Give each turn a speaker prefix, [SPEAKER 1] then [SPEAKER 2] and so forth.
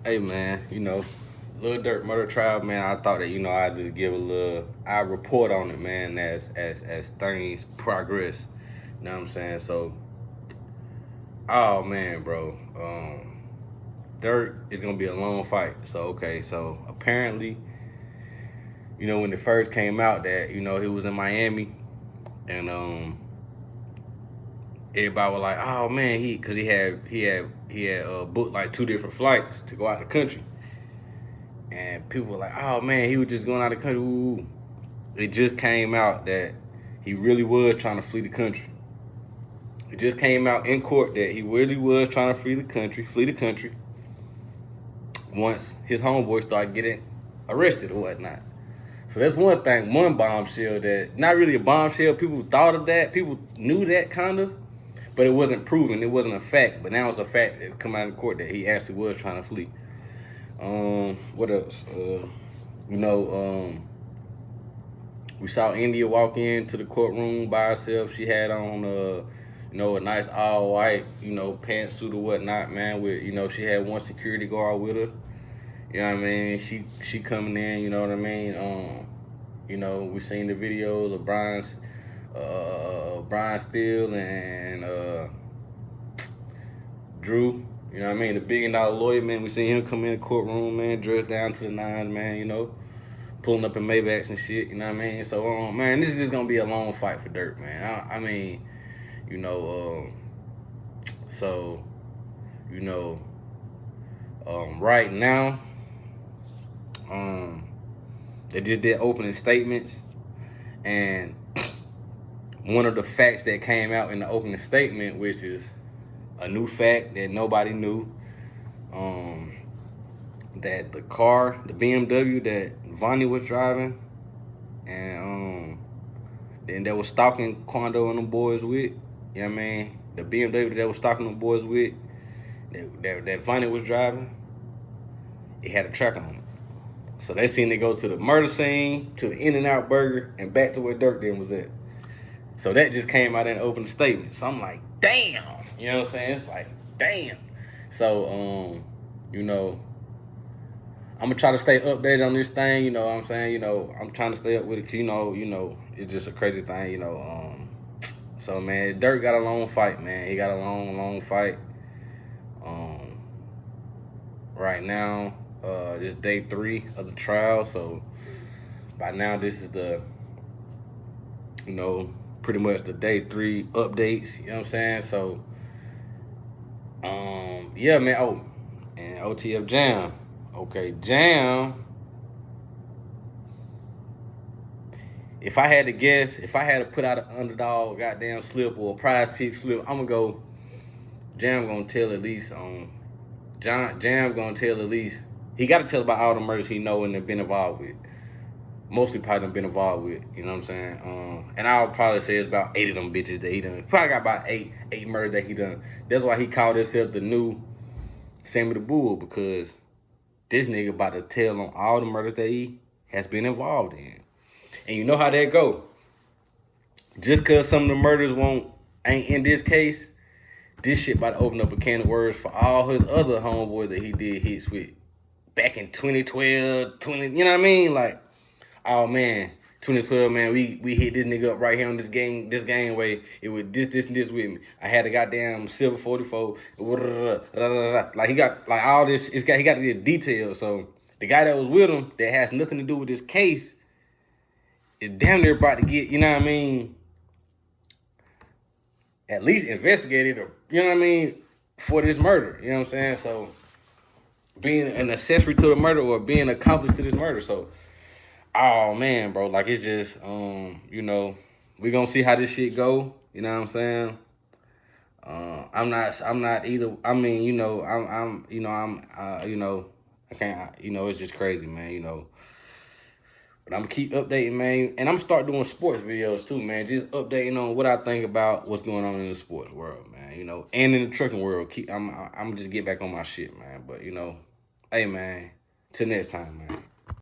[SPEAKER 1] Hey man, Lil Durk murder trial, man. I thought that I'd just give I report on it, man, as things progress. You know what I'm saying? So, oh man, bro, Durk is gonna be a long fight. So okay, so apparently, when it first came out that he was in Miami, and everybody was like, oh man, because he had booked like two different flights to go out the country. And people were like, "Oh man, he was just going out of the country." Ooh. It just came out that he really was trying to flee the country. It just came out in court that he really was trying to flee the country. Once his homeboy started getting arrested or whatnot. So that's one thing, one bombshell that not really a bombshell. People thought of that, people knew that kind of, but it wasn't proven. It wasn't a fact. But now it's a fact that come out in court that he actually was trying to flee. What else? You know, we saw India walk into the courtroom by herself. She had on, a nice all white, pantsuit or whatnot, man. With, she had one security guard with her. You know what I mean? She coming in. You know what I mean? We seen the videos of Brian Steele and Drew. You know what I mean? The $1 billion lawyer, man. We seen him come in the courtroom, man, dressed down to the nines, man. Pulling up in Maybachs and shit. You know what I mean? So, man, this is just gonna be a long fight for Durk, man. I mean, so, right now, they just did opening statements, and one of the facts that came out in the opening statement, which is a new fact that nobody knew, that the car, the BMW that Vonnie was driving, and then they was stalking Quando and them boys with, you know what I mean? The BMW that was stalking them boys with, that Vonnie was driving, it had a tracker on it. So they seen it go to the murder scene, to the In-N-Out Burger, and back to where Durk then was at. So that just came out in the opening statement. So I'm like, damn. You know what I'm saying? It's like, damn. So, I'm gonna try to stay updated on this thing. You know what I'm saying? I'm trying to stay up with it. 'Cause, it's just a crazy thing. So man, Durk got a long fight, man. He got a long fight. Right now, this day 3 of the trial. So by now, this is the, pretty much the day 3 updates. You know what I'm saying? So, yeah, man. Oh, and OTF Jam. Okay, Jam. If I had to guess, if I had to put out an underdog goddamn slip or a prize pick slip, I'm gonna go Jam gonna tell at least Jam gonna tell at least, he gotta tell about all the murders he know and have been involved with. Mostly probably done been involved with, you know what I'm saying? And I'll probably say it's about 8 of them bitches that he done. Probably got about eight murders that he done. That's why he called himself the new Sammy the Bull, because this nigga about to tell on all the murders that he has been involved in. And you know how that go. Just cause some of the murders ain't in this case, this shit about to open up a can of worms for all his other homeboys that he did hits with back in 2012, you know what I mean? Like, oh man, 2012, man, we hit this nigga up right here on this game way. It was this and this with me. I had a goddamn silver 44. Like he got like all this. He got the details. So the guy that was with him that has nothing to do with this case is damn near about to get, you know what I mean, at least investigated, or you know what I mean, for this murder. You know what I'm saying? So being an accessory to the murder or being accomplice to this murder. So, oh man, bro, like it's just we gonna see how this shit go. You know what I'm saying? I'm not either. I mean, I can't. It's just crazy, man. But I'm gonna keep updating, man, and I'm gonna start doing sports videos too, man. Just updating on what I think about what's going on in the sports world, man. And in the trucking world. I'm just get back on my shit, man. But hey, man, till next time, man.